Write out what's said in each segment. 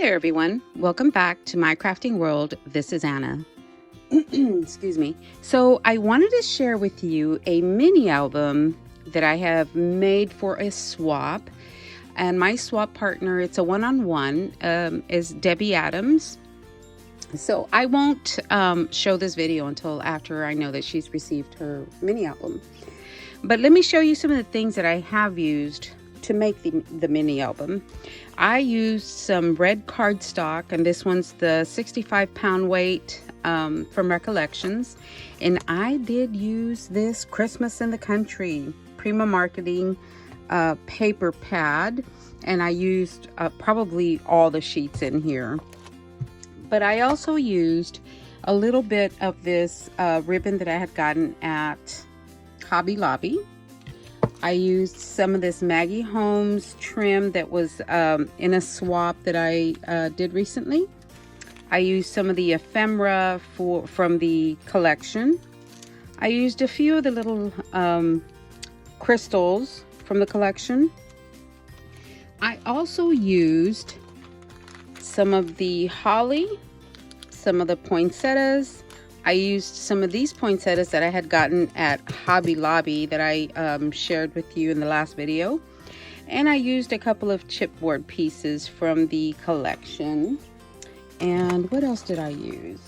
there, everyone. Welcome back to My Crafting World. This is Anna. Excuse me. So I wanted to share with you a mini album that I have made for a swap. And my swap partner, it's a one-on-one, is Debbie Adams. So I won't show this video until after I know that she's received her mini album. But let me show you some of the things that I have used to make the mini album. I used some red cardstock, and this one's the 65-pound weight from Recollections. And I did use this Christmas in the Country Prima Marketing paper pad, and I used probably all the sheets in here. But I also used a little bit of this ribbon that I had gotten at Hobby Lobby. I used some of this Maggie Holmes trim that was in a swap that I did recently. I used some of the ephemera from the collection. I used a few of the little crystals from the collection. I also used some of the holly, some of the poinsettias. I used some of these poinsettias that I had gotten at Hobby Lobby that I shared with you in the last video. And I used a couple of chipboard pieces from the collection. And what else did I use?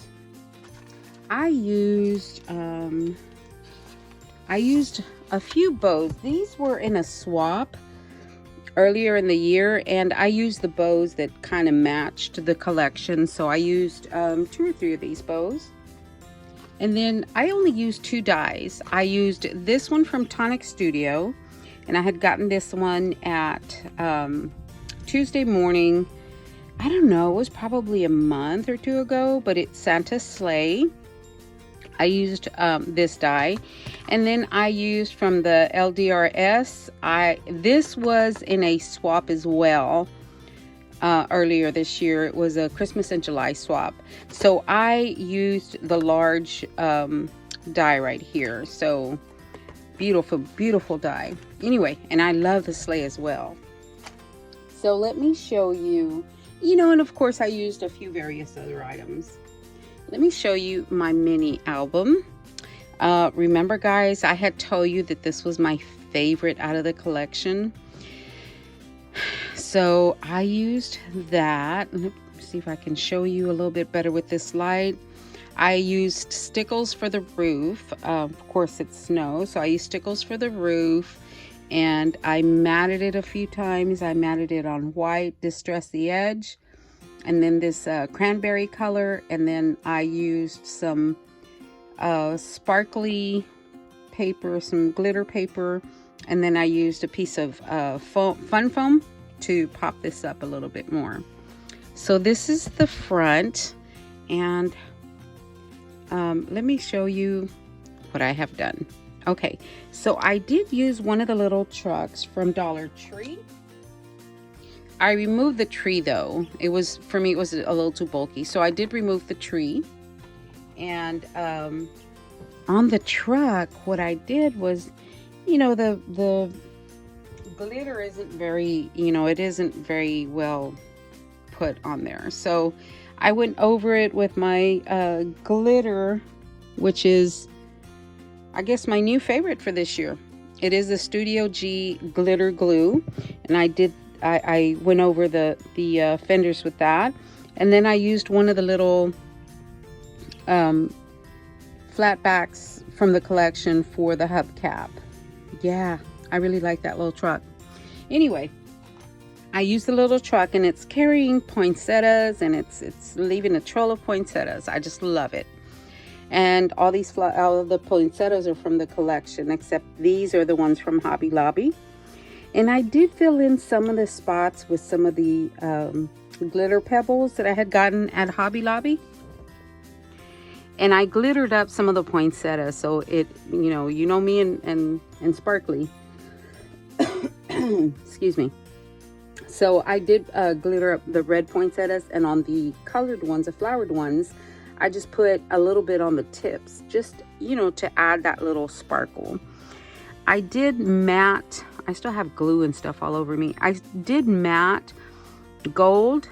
I used a few bows. These were in a swap earlier in the year, and I used the bows that kind of matched the collection. So I used 2 or 3 of these bows. And then I only used 2 dies. I used this one from Tonic Studio, and I had gotten this one at Tuesday morning. I don't know, it was probably a month or 2 ago, but it's Santa's Sleigh. I used this die, and then I used from the LDRS. This was in a swap as well. Earlier this year, it was a Christmas in July swap. So I used the large die right here. So beautiful, beautiful die. Anyway, and I love the sleigh as well. So let me show you, and of course I used a few various other items. Let me show you my mini album. Remember, guys, I had told you that this was my favorite out of the collection. So I used that. Let's see if I can show you a little bit better with this light. I used stickles for the roof. Of course, it's snow, so I used stickles for the roof, and I matted it a few times. I matted it on white, distressed the edge, and then this cranberry color, and then I used some sparkly paper, some glitter paper, and then I used a piece of fun foam to pop this up a little bit more. So this is the front, and let me show you what I have done. Okay, so I did use one of the little trucks from Dollar Tree. I removed the tree though. For me it was a little too bulky, so I did remove the tree. And on the truck, what I did was, the glitter isn't very, it isn't very well put on there. So I went over it with my glitter, which is, I guess, my new favorite for this year. It is the Studio G glitter glue, and I went over the fenders with that. And then I used one of the little flatbacks from the collection for the hubcap. Yeah, I really like that little truck. Anyway, I used the little truck, and it's carrying poinsettias, and it's leaving a trail of poinsettias. I just love it. And all of the poinsettias are from the collection, except these are the ones from Hobby Lobby. And I did fill in some of the spots with some of the glitter pebbles that I had gotten at Hobby Lobby. And I glittered up some of the poinsettias, so it, me and sparkly. Excuse me. So I did glitter up the red poinsettias, and on the colored ones, the flowered ones, I just put a little bit on the tips, just, to add that little sparkle. I did matte, I still have glue and stuff all over me. I did matte gold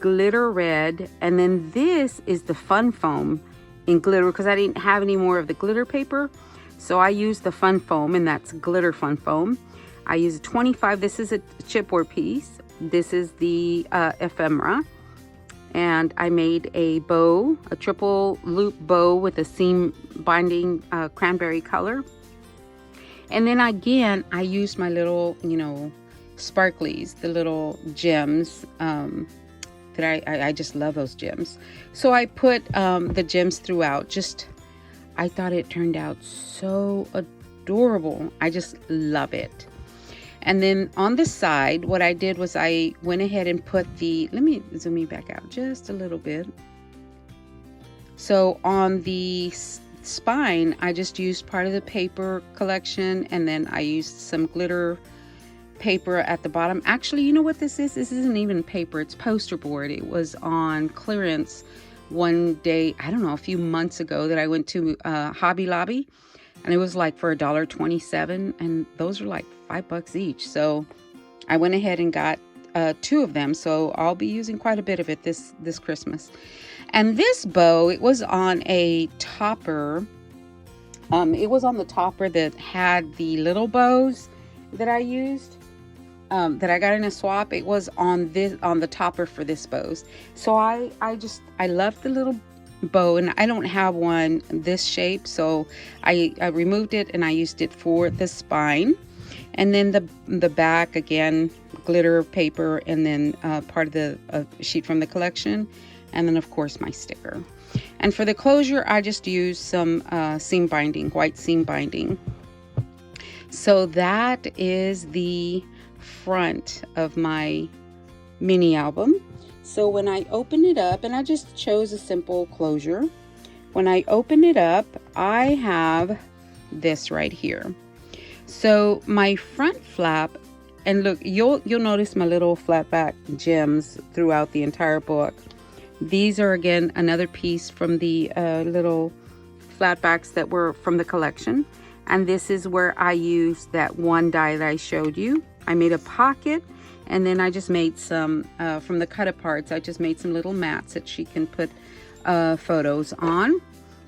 glitter red, and then this is the fun foam in glitter because I didn't have any more of the glitter paper. So I used the fun foam, and that's glitter fun foam. I used 25. This is a chipboard piece. This is the ephemera. And I made a bow, a triple loop bow with a seam binding cranberry color. And then again, I used my little, sparklies, the little gems that I just love those gems. So I put the gems throughout. I thought it turned out so adorable. I just love it. And then on the side, what I did was I went ahead and put let me zoom me back out just a little bit. So on the spine, I just used part of the paper collection, and then I used some glitter paper at the bottom. Actually, you know what this is? This isn't even paper, it's poster board. It was on clearance one day, I don't know, a few months ago, that I went to Hobby Lobby, and it was like for $1.27, and those are like $5 each. So I went ahead and got 2 of them, so I'll be using quite a bit of it this Christmas. And this bow, it was on a topper. It was on the topper that had the little bows that I used, that I got in a swap. It was on the topper for this bows. So I love the little bow, and I don't have one this shape, so I removed it and I used it for the spine. And then the back, again, glitter paper, and then part of the sheet from the collection, and then of course my sticker. And for the closure, I just used some seam binding, white seam binding. So that is the front of my mini album. So when I open it up, and I just chose a simple closure, when I open it up, I have this right here. So my front flap, and look, you'll notice my little flat back gems throughout the entire book. These are, again, another piece from the little flat backs that were from the collection. And this is where I used that one die that I showed you. I made a pocket, and then I just made some, from the cut aparts, I just made some little mats that she can put photos on.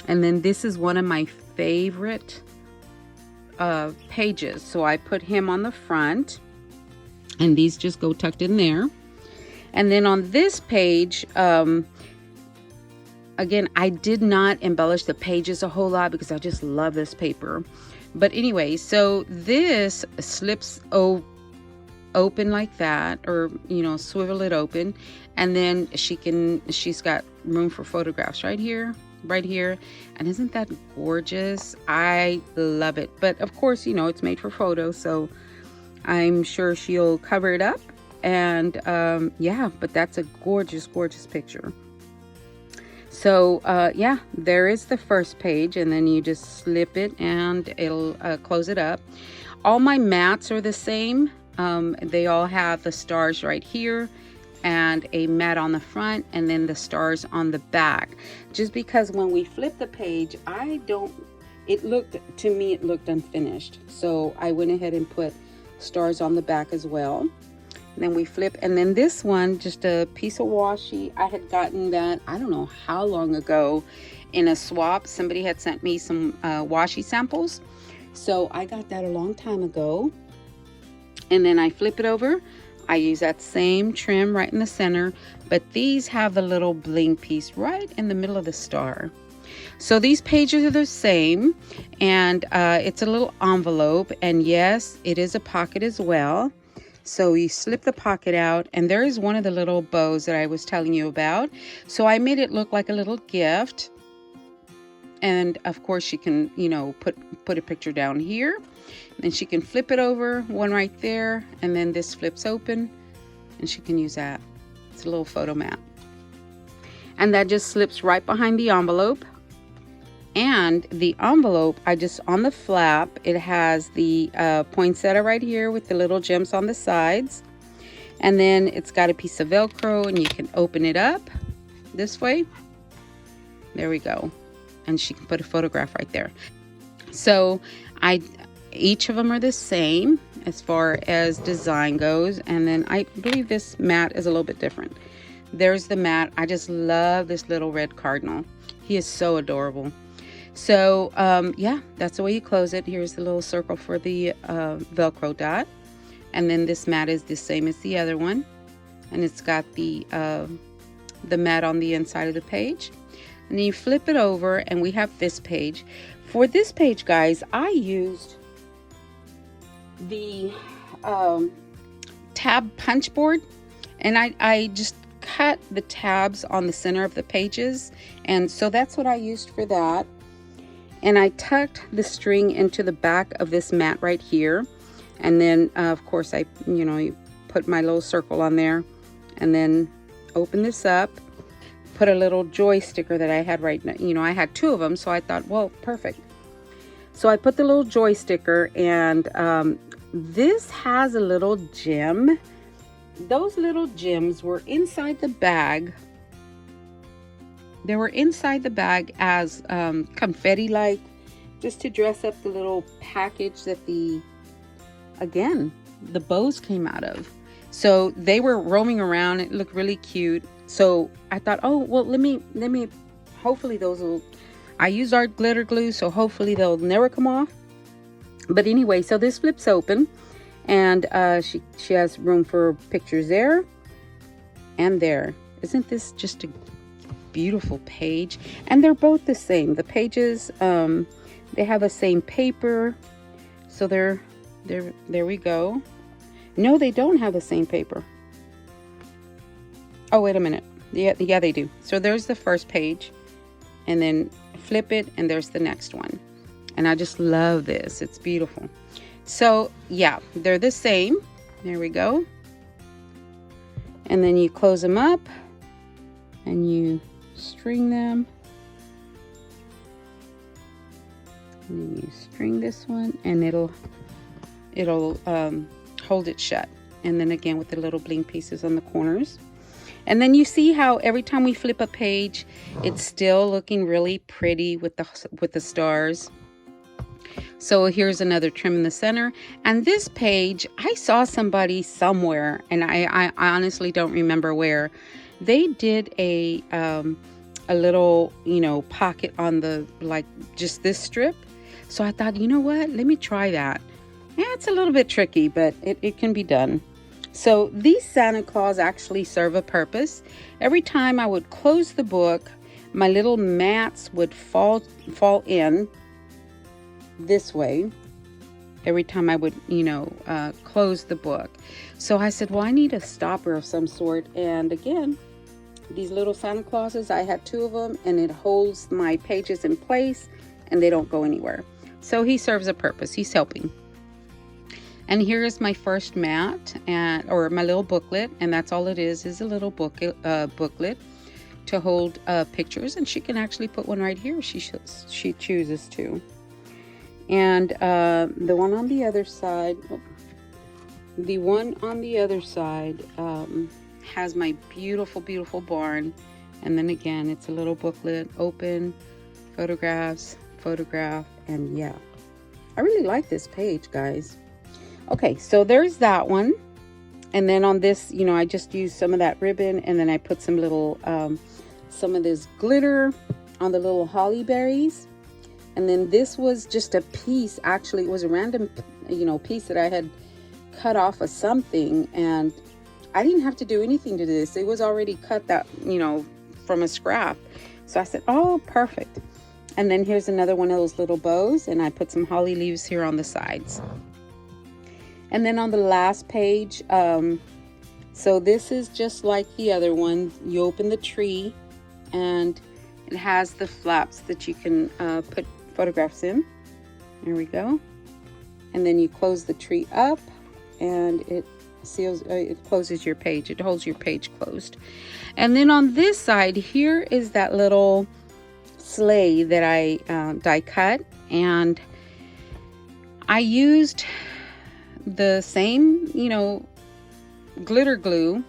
And then this is one of my favorite pages. So I put him on the front, and these just go tucked in there. And then on this page, again, I did not embellish the pages a whole lot because I just love this paper. But anyway, so this slips open like that, or swivel it open, and then she's got room for photographs right here, and isn't that gorgeous? I love it. But of course, it's made for photos, so I'm sure she'll cover it up. And yeah, but that's a gorgeous picture. So yeah, there is the first page, and then you just slip it and it'll close it up. All my mats are the same. They all have the stars right here and a mat on the front, and then the stars on the back. Just because when we flip the page, it looked unfinished. So I went ahead and put stars on the back as well. And then we flip, and then this one, just a piece of washi. I had gotten that, I don't know how long ago, in a swap. Somebody had sent me some washi samples. So I got that a long time ago. And then I flip it over. I use that same trim right in the center, but these have a little bling piece right in the middle of the star. So these pages are the same, and it's a little envelope, and yes, it is a pocket as well. So you slip the pocket out, and there is one of the little bows that I was telling you about. So I made it look like a little gift. And of course she can, put a picture down here. Then she can flip it over, one right there, and then this flips open, and she can use that. It's a little photo mat. And that just slips right behind the envelope. And the envelope, on the flap, it has the poinsettia right here with the little gems on the sides. And then it's got a piece of Velcro, and you can open it up this way. There we go. And she can put a photograph right there. So each of them are the same as far as design goes. And then I believe this mat is a little bit different. There's the mat. I just love this little red cardinal. He is so adorable. So yeah, that's the way you close it. Here's the little circle for the Velcro dot. And then this mat is the same as the other one. And it's got the mat on the inside of the page. And then you flip it over and we have this page. For this page, guys, I used the tab punch board, and I just cut the tabs on the center of the pages, and so that's what I used for that. And I tucked the string into the back of this mat right here, and then of course I you put my little circle on there, and then open this up, put a little joy sticker that I had right now. I had 2 of them, so I thought, well, perfect. So I put the little joy sticker, and this has a little gem. Those little gems were inside the bag. They were inside the bag as confetti-like, just to dress up the little package that the bows came out of. So they were roaming around. It looked really cute. So I thought, oh, well, let me, hopefully those will, I used art glitter glue, so hopefully they'll never come off. But anyway, so this flips open, and she has room for pictures there and there. Isn't this just a beautiful page? And they're both the same. The pages, they have the same paper. So there we go. No, they don't have the same paper. Oh, wait a minute. Yeah, they do. So there's the first page, and then flip it, and there's the next one. And I just love this. It's beautiful. So yeah, they're the same. There we go. And then you close them up and you string them. And then you string this one, and it'll hold it shut. And then again with the little bling pieces on the corners. And then you see how every time we flip a page, it's still looking really pretty with the stars. So here's another trim in the center. And this page, I saw somebody somewhere, and I honestly don't remember where. They did a little, pocket on the, like, just this strip. So I thought, you know what? Let me try that. Yeah, it's a little bit tricky, but it can be done. So these Santa Claus actually serve a purpose. Every time I would close the book, my little mats would fall in this way. Every time I would, close the book. So I said, well, I need a stopper of some sort. And again, these little Santa Clauses, I had 2 of them, and it holds my pages in place and they don't go anywhere. So he serves a purpose. He's helping. And here is my first mat, or my little booklet, and that's all it is a little booklet to hold pictures. And she can actually put one right here if she chooses to. And the one on the other side, has my beautiful, beautiful barn. And then again, it's a little booklet, open, photographs, photograph, and yeah. I really like this page, guys. Okay, so there's that one. And then on this, I just used some of that ribbon, and then I put some little, some of this glitter on the little holly berries. And then this was just a piece. Actually, it was a random, piece that I had cut off of something, and I didn't have to do anything to this. It was already cut that, from a scrap. So I said, oh, perfect. And then here's another one of those little bows, and I put some holly leaves here on the sides. And then on the last page, so this is just like the other one. You open the tree, and it has the flaps that you can put photographs in. There we go. And then you close the tree up, and it closes your page. It holds your page closed. And then on this side here is that little sleigh that I die cut, and I used the same glitter glue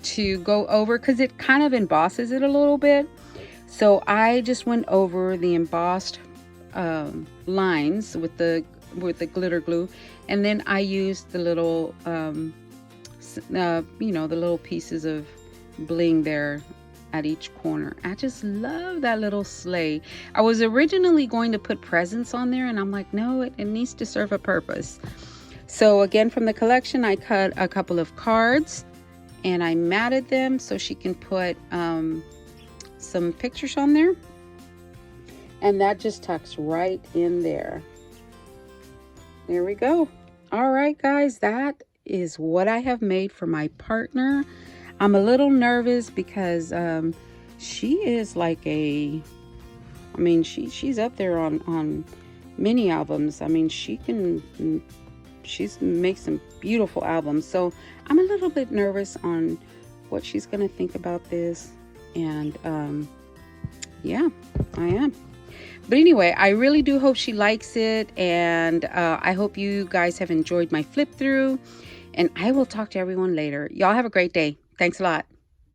to go over, because it kind of embosses it a little bit. So I just went over the embossed lines with the glitter glue, and then I used the little the little pieces of bling there at each corner. I just love that little sleigh. I was originally going to put presents on there, and I'm like, no, it needs to serve a purpose. So again, from the collection, I cut a couple of cards and I matted them so she can put some pictures on there. And that just tucks right in there. There we go. All right, guys, that is what I have made for my partner. I'm a little nervous because she is like she's up there on mini albums. I mean, she's makes some beautiful albums. So I'm a little bit nervous on what she's gonna think about this. And yeah, I am. But anyway, I really do hope she likes it, and I hope you guys have enjoyed my flip through, and I will talk to everyone later. Y'all have a great day. Thanks a lot.